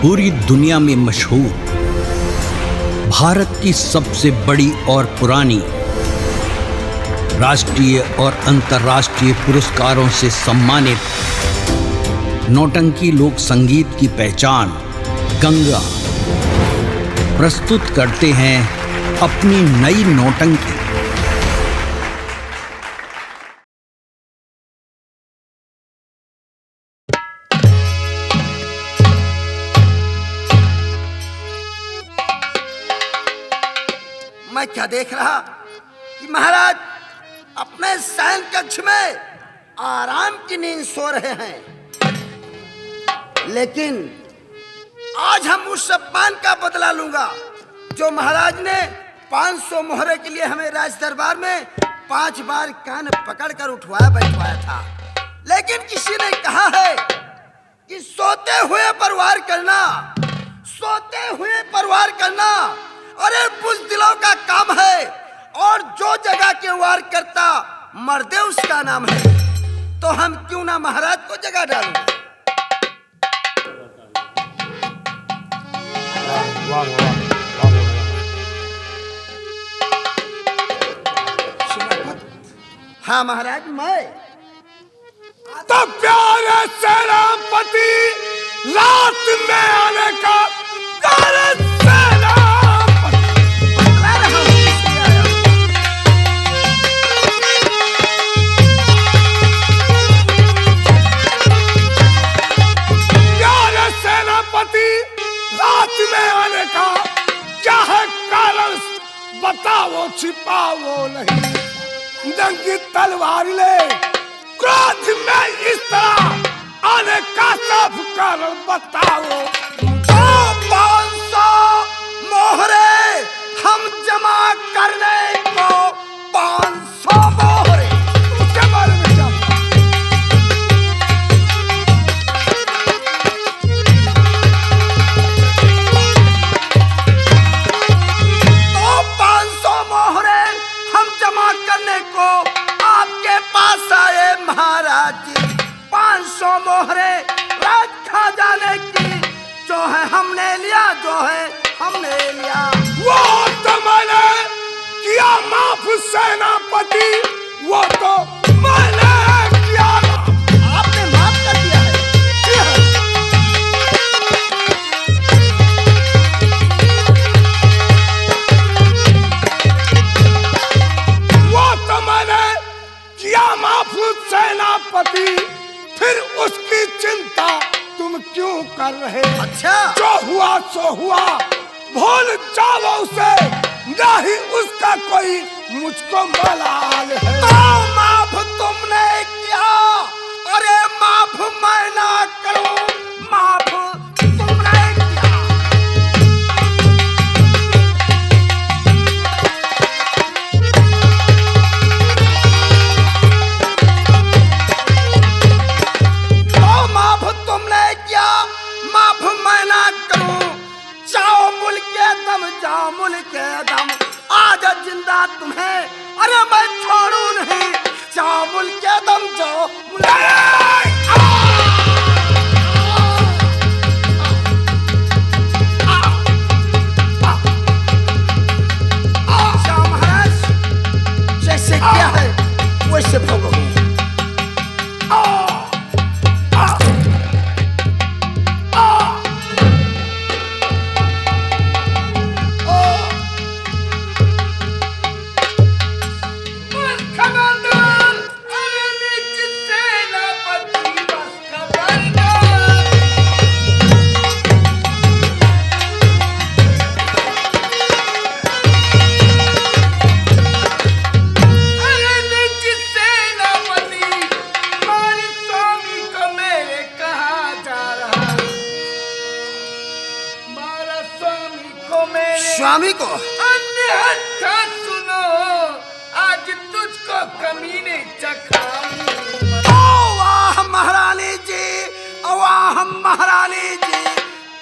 पूरी दुनिया में मशहूर, भारत की सबसे बड़ी और पुरानी, राष्ट्रीय और अंतर्राष्ट्रीय पुरस्कारों से सम्मानित नौटंकी लोक संगीत की पहचान गंगा प्रस्तुत करते हैं अपनी नई नौटंकी। मैं क्या देख रहा कि महाराज अपने शयन कक्ष में आराम की नींद सो रहे हैं, लेकिन आज हम उस अपमान का बदला लूंगा जो महाराज ने 500 मोहरे के लिए हमें राज दरबार में 5 बार कान पकड़कर उठवाया बैठवाया था। लेकिन किसी ने कहा है कि सोते हुए परवार करना, सोते हुए परवार करना अरे बुज़दिलों का काम है, और जो जगह के वार करता मर्दे उसका नाम है। तो हम क्यों ना महाराज को जगह डालें। हाँ महाराज, मैं तो प्यारे सेनापति रात में आने का प्यारे रात में आने का क्या है कारण, बताओ छिपाओ नहीं। नंगी तलवार ले क्रोध में इस तरह आने का सब कारण बताओ। 500 मोहरे हम जमा करने को 500 मोहरे, उसके बारे में क्या? जमा करने को आपके पास आए महाराज जी। 500 मोहरे राज खा जाने की जो है हमने लिया, जो है हमने लिया। वो तो मैंने किया माफ सेनापति, वो तो मैंने किया माफ। आपने माफ कर दिया है? किया माफ सेनापति, फिर उसकी चिंता तुम क्यों कर रहे? अच्छा, जो हुआ सो हुआ, भूल जाओ उसे, नहीं उसका कोई मुझको मलाल है। तो माफ तुमने किया, अरे माफ मैं ना करूं, माफ तुमने किया। माफ मैं ना करूं, जाओ मुल्क के दम, जाओ मुल्क के दम, आज जिंदा तुम्हें अरे मैं छोड़ू नहीं। जाओ मुल्क के दम, जाओ महाराज, जैसे किया है वैसे भोगोगे। स्वामी को अन्य सुनो, आज तुझको कमीने चखाऊं। वाह महारानी जी, वाह महारानी जी,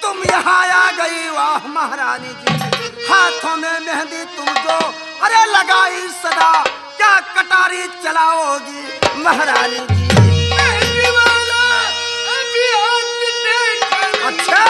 तुम यहाँ आ गई। वाह महारानी जी, हाथों में मेहंदी तुम जो अरे लगाई सदा, क्या कटारी चलाओगी महारानी जी? मेहंदी वाला अभी हाथ देखा। अच्छा,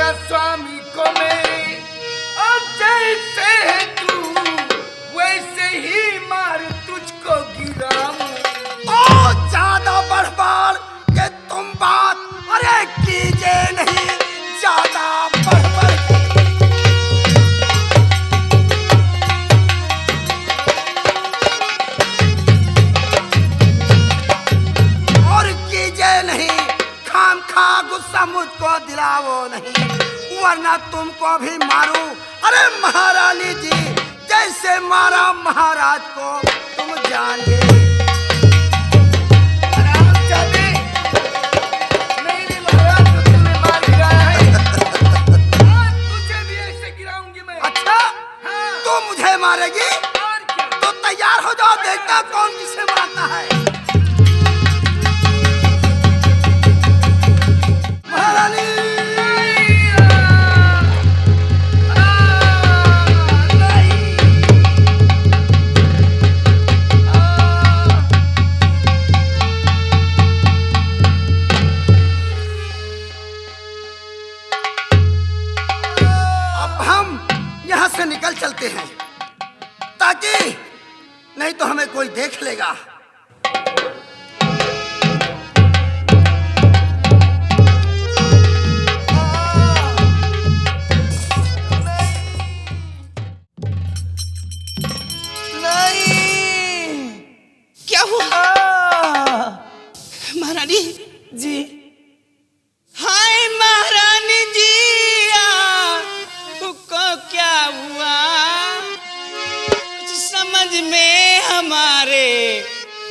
मारा स्वामी को मेरे, और जैसे है तू वैसे ही मार तुझको गिराऊं। ओ ज्यादा बढ़ के तुम बात अरे कीजिए नहीं, ज्यादा बढ़ और कीजिए नहीं, खाम खा गुस्सा मुझको दिलाओ नहीं, वरना तुमको भी मारूं। अरे महारानी जी, जैसे मारा महाराज को तुम जानिए। मेरे महाराज को तूने मार गिराया है, आज तुझे भी ऐसे गिराऊंगी मैं। अच्छा हाँ। तो मुझे मारेगी? और क्या? तो तैयार हो जाओ, देखता कौन किसे मारता है। महारानी यहाँ से निकल चलते हैं, ताकि नहीं तो हमें कोई देख लेगा। नहीं, क्या हुआ महारानी जी? हाय महारानी जी, को क्या हुआ? कुछ समझ में हमारे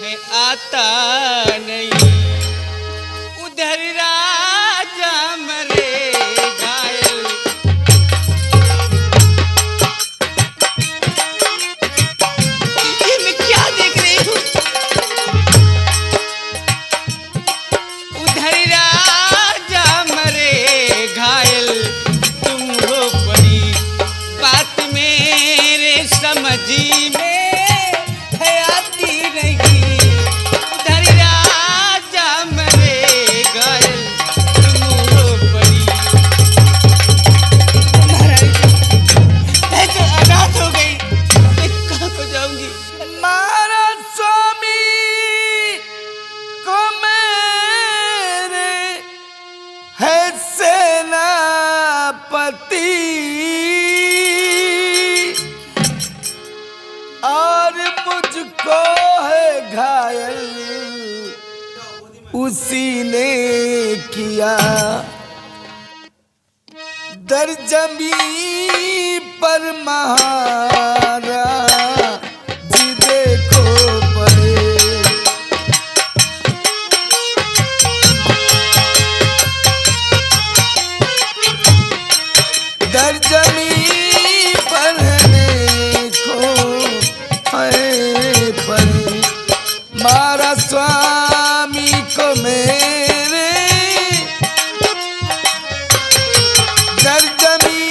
है आता नहीं। उधर राजा मरे घायल, ये मैं क्या देख रही हूँ? उधर राजा मरे घायल, तुम हो पड़ी बात मेरे समझ में है आती नहीं। उधर राजा मरे घायल, तुम हो पड़ी। महाराज, मैं तो अनाथ हो गई, मैं कहाँ को जाऊंगी? महाराज स्वामी को मेरे है सेनापति, और मुझको है घायल उसी ने किया। दर जमी पर महारा जी देखो पड़े। दर जमी पर देखो है पड़े, मारा स्वामी को मेरे। दर जमी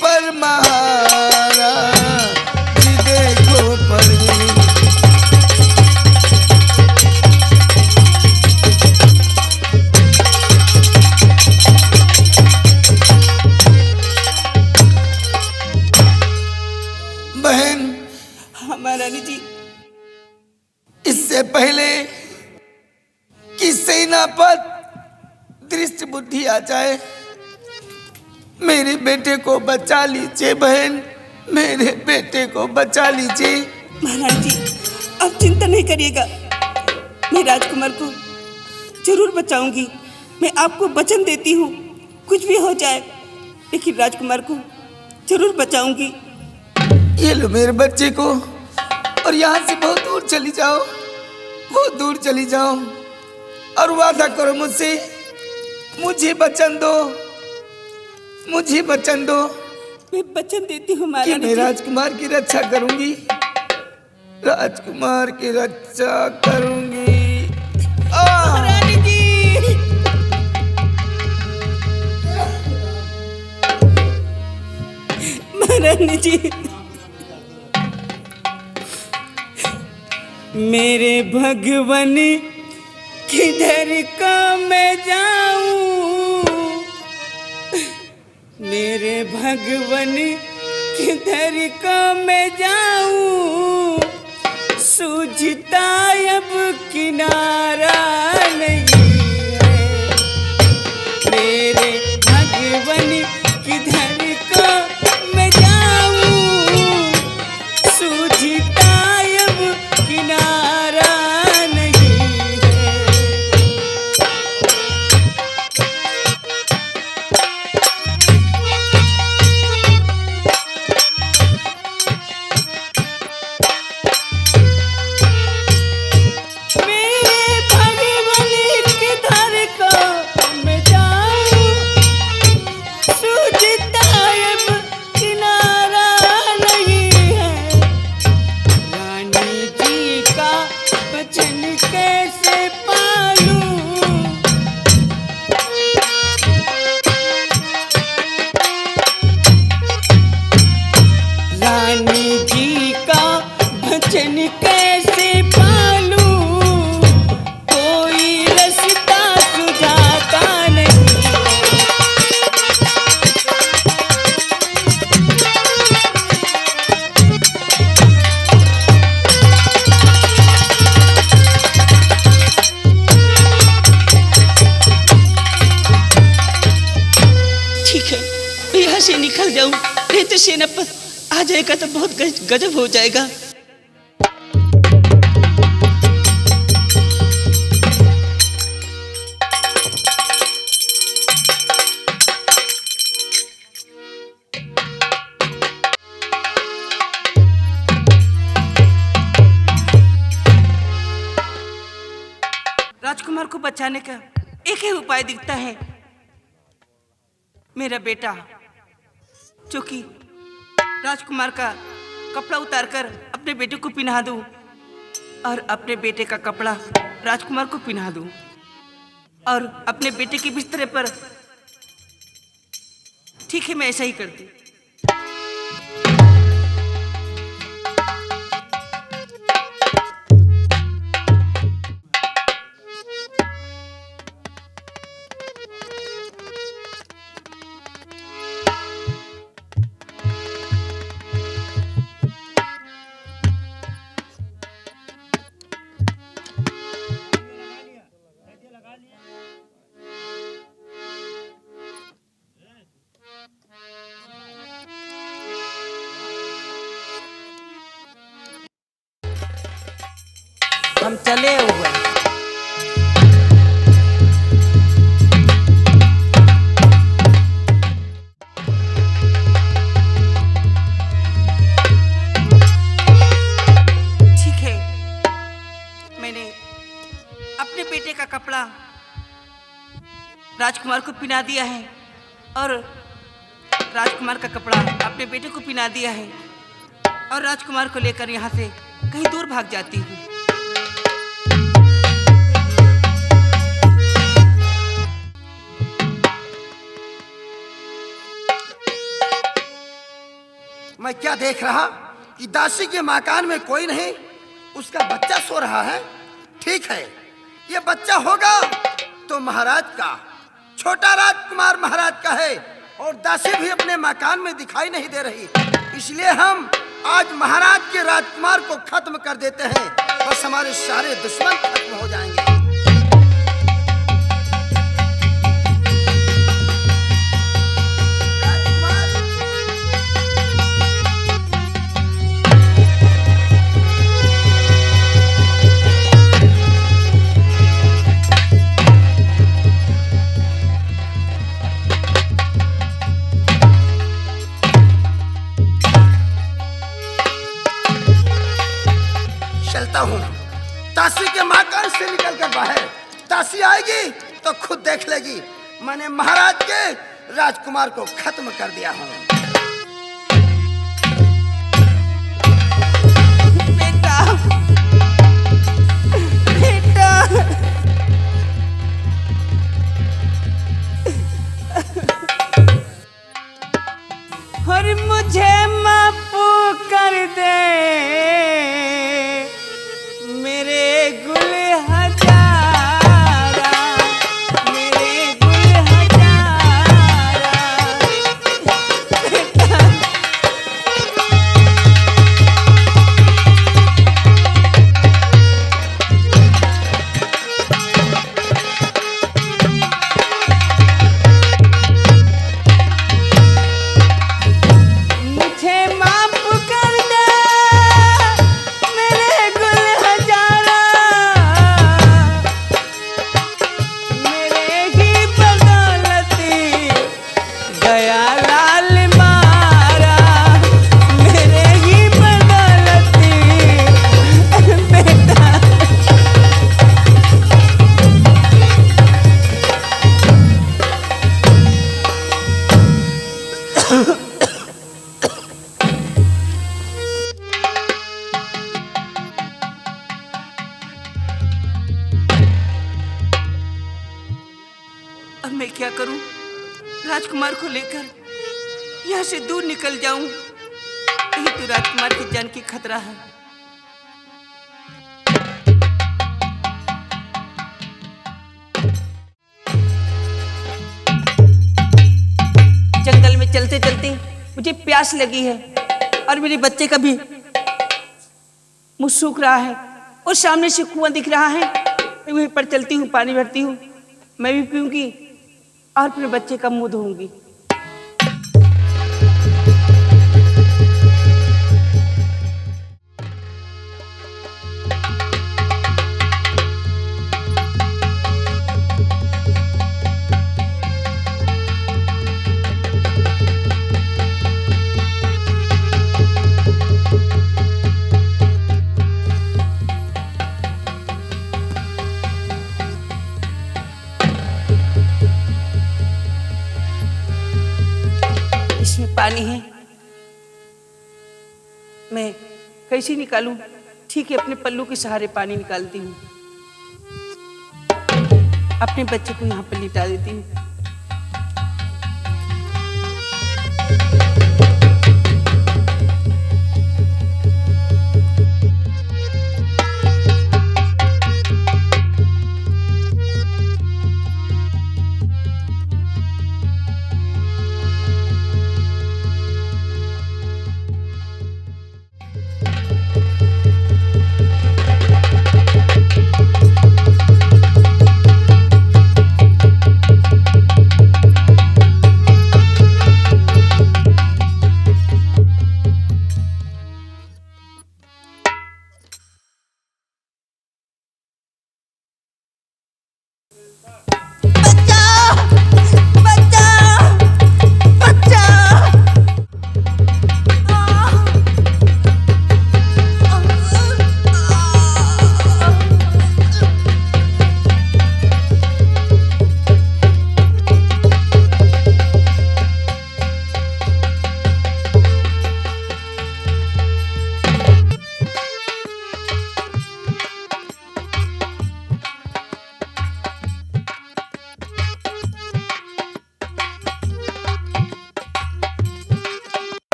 पर महारा जी देखो पड़े। बहन, हाँ महारानी जी, इससे पहले कि सेनापति दृष्ट बुद्धि आ जाए, मेरे बेटे को बचा लीजिए बहन, मेरे बेटे को बचा लीजिए। महाराज जी, आप चिंता नहीं करिएगा, मैं राजकुमार को जरूर बचाऊंगी। मैं आपको वचन देती हूँ, कुछ भी हो जाए लेकिन राजकुमार को जरूर बचाऊंगी। ये लो मेरे बच्चे को, और यहाँ से बहुत दूर चली जाओ, बहुत दूर चली जाओ, और वादा करो मुझसे, मुझे वचन दो, मुझे वचन दो मैं वचन देती हूँ कि महारानी मैं जी। राजकुमार की रक्षा करूंगी, राजकुमार की रक्षा करूंगी। महारानी जी, महारानी जी, मेरे भगवन किधर का मैं जाऊं? मेरे भगवन किधर को मैं जाऊं, सूझता अब किनारा नहीं है। मेरे भगवन किधर को मैं जाऊं, सूझता अब किनारा नहीं है। मेरे भगवन किधर को मैं जाऊं, सूझता अब किनारा नहीं है। रानी जी का वचन कैसे पालूं, रानी जी का वचन कैसे पालूं, कोई रास्ता सुझाता नहीं। ठीक है, मैं यहाँ से निकल जाऊं, नहीं तो सेनापति आ जाएगा तो बहुत गजब हो जाएगा। राजकुमार को बचाने का एक ही उपाय दिखता है, मेरा बेटा, जो कि राजकुमार का कपड़ा उतारकर अपने बेटे को पहना दूं और अपने बेटे का कपड़ा राजकुमार को पहना दूं और अपने बेटे के बिस्तर पर, ठीक है, मैं ऐसा ही करती। हम चले हुए। ठीक है, मैंने अपने बेटे का कपड़ा राजकुमार को पहना दिया है और राजकुमार का कपड़ा अपने बेटे को पहना दिया है और राजकुमार को लेकर यहाँ से कहीं दूर भाग जाती हूँ। मैं क्या देख रहा कि दासी के मकान में कोई नहीं, उसका बच्चा सो रहा है। ठीक है, ये बच्चा होगा तो महाराज का, छोटा राजकुमार महाराज का है और दासी भी अपने मकान में दिखाई नहीं दे रही। इसलिए हम आज महाराज के राजकुमार को खत्म कर देते हैं, बस हमारे सारे दुश्मन खत्म हो जाएंगे। चलता हूँ, दासी के मकान से निकलकर बाहर। दासी आएगी तो खुद देख लेगी मैंने महाराज के राजकुमार को खत्म कर दिया हूँ। बेटा, बेटा, और मुझे माफ कर दे मेरे गुल हजारा, मेरे गुल हजारा। मैं क्या करूं? राजकुमार को लेकर यहाँ से दूर निकल जाऊं, यही तो राजकुमार की जान की खतरा है। जंगल में चलते चलते मुझे प्यास लगी है और मेरे बच्चे का भी मुंह सूख रहा है और सामने से कुआं दिख रहा है। मैं वहीं पर चलती हूँ, पानी भरती हूँ, मैं भी पीऊंगी और अपने बच्चे का मुंह धोऊंगी। पानी है, मैं कैसे निकालूं? ठीक है, अपने पल्लू के सहारे पानी निकालती हूँ, अपने बच्चे को यहाँ पर लिटा देती हूँ।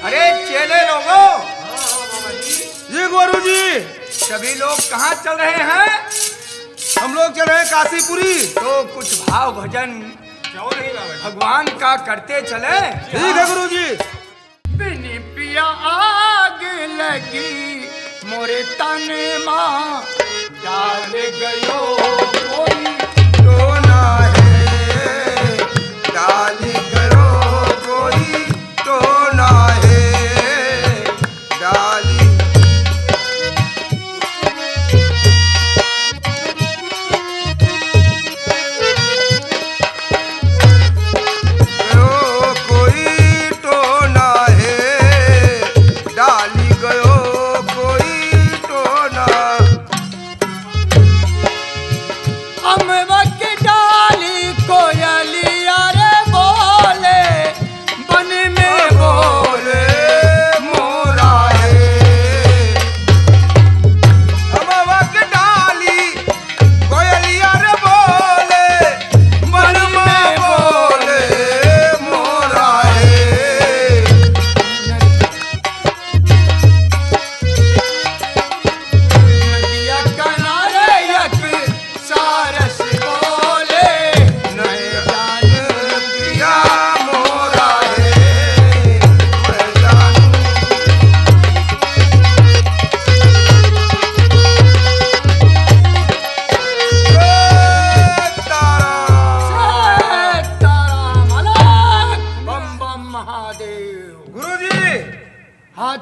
अरे चेले लोगों, जी गुरुजी, सभी लोग कहाँ चल रहे हैं? हम लोग चल रहे हैं काशीपुरी। तो कुछ भाव भजन भगवान का करते चले। ठीक है गुरुजी। बिनी पिया आग लगी मोरे तने माँ, डाल गयो कोई तो ना है, डाली करो कोई तो ना है, डाली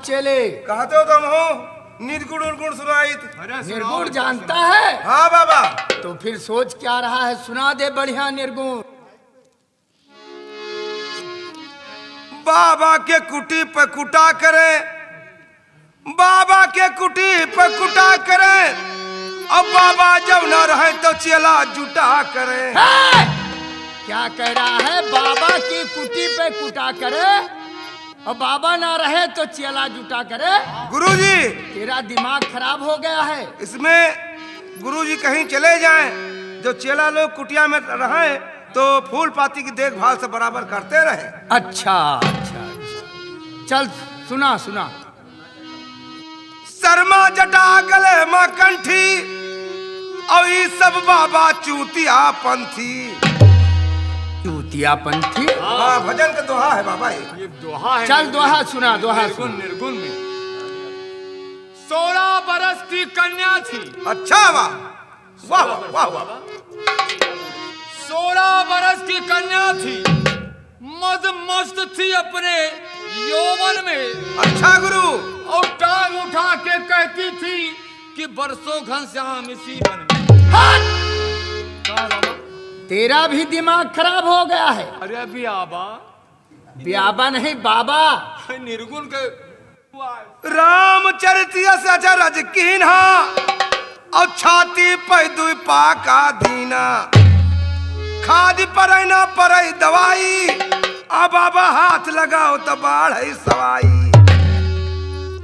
चले। कहते हो तुम हो निर्गुण और गुण सुनाई। निर्गुण जानता है? हाँ बाबा। तो फिर सोच क्या रहा है, सुना दे बढ़िया निर्गुण। बाबा के कुटी पे कुटा करे, बाबा के कुटी पे कुटा करे। अब बाबा जब न रहे तो चेला जुटा करे। क्या कह रहा है? बाबा की कुटी पे कुटा करे और बाबा ना रहे तो चेला जुटा करे। गुरुजी, तेरा दिमाग खराब हो गया है। इसमें गुरुजी कहीं चले जाएं, जो चेला लोग कुटिया में रहे तो फूल पाती की देखभाल से बराबर करते रहे। अच्छा अच्छा, चल सुना सुना। शर्मा जटा गले माँ कंठी और ये सब बाबा चूतिया पंथी। चूतिया पंथी? हाँ, भजन का दोहा है बाबा ये दोहा है। चल दोहा सुना, दोहा निर्गुण सुना। निर्गुण में 16 बरस की कन्या थी। अच्छा वाह वाह वाह वाह। 16 बरस की कन्या थी, मद मस्त थी अपने यौवन में। अच्छा गुरु। और टांग उठा के कहती थी कि बरसों घनश्याम इसी वन में। कहाँ बाबा? तेरा भी दिमाग खराब हो गया है। अरे ब्याबा, ब्याबा नहीं बाबा। निर्गुण के रामचरित अचरज कीन्हा और छाती पे दुई पाका दीना। खादी पर ना पर दवाई, अब बाबा हाथ लगाओ तो बाढ़ सवाई।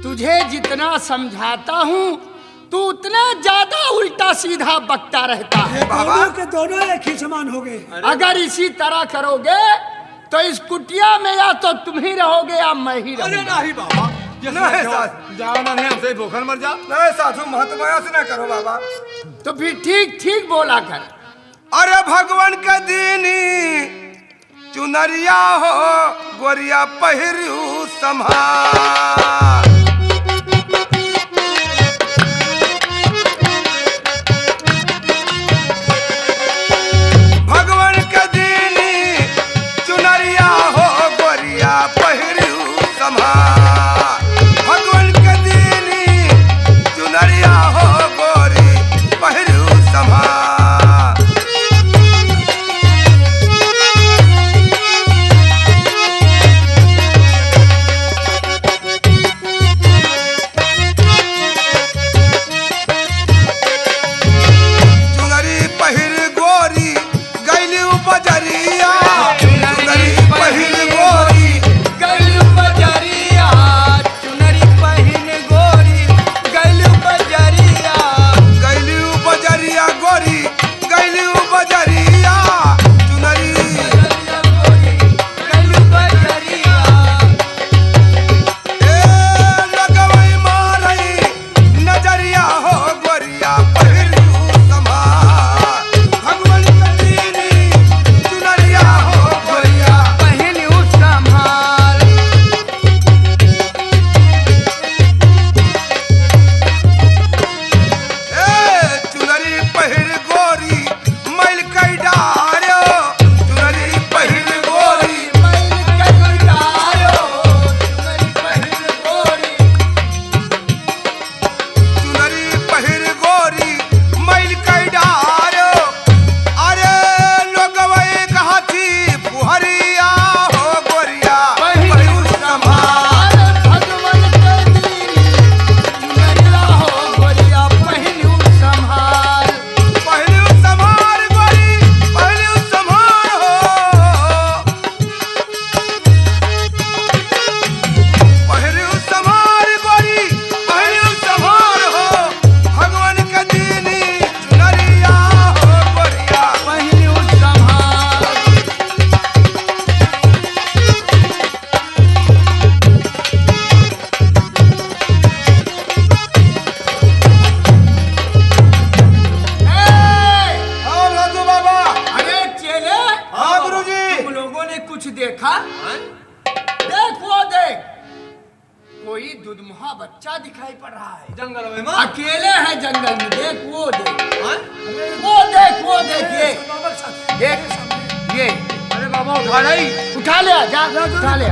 तुझे जितना समझाता हूँ तू उतना ज्यादा उल्टा सीधा बकता रहता है। बाबा के दोनों एक ही समान हो गए। अगर इसी तरह करोगे तो इस कुटिया में या तो तुम ही रहोगे या मैं ही अरे रहूंगा। नहीं बाबा, नहीं साथ जाओ ना, नहीं हमसे भूखन मर जा। नहीं साधु महत्व से ना करो बाबा। तो फिर ठीक ठीक बोला कर। अरे भगवान के दीनी चुनरिया हो गोरिया पहिरू संभाल। भगवान के दीनी चुनरिया हो गोरिया पहिरू संभाल। भगवान के दीनी चुनरिया हो गोरी पहिरू संभाल। देखा? देख वो देख, कोई दुधमुहा बच्चा दिखाई पड़ रहा है जंगल में मां। अकेले है जंगल में। देख वो देख, वो देख, वो देख, ये देख ये। अरे बाबा उठा रही, उठा ले, जा उठा ले।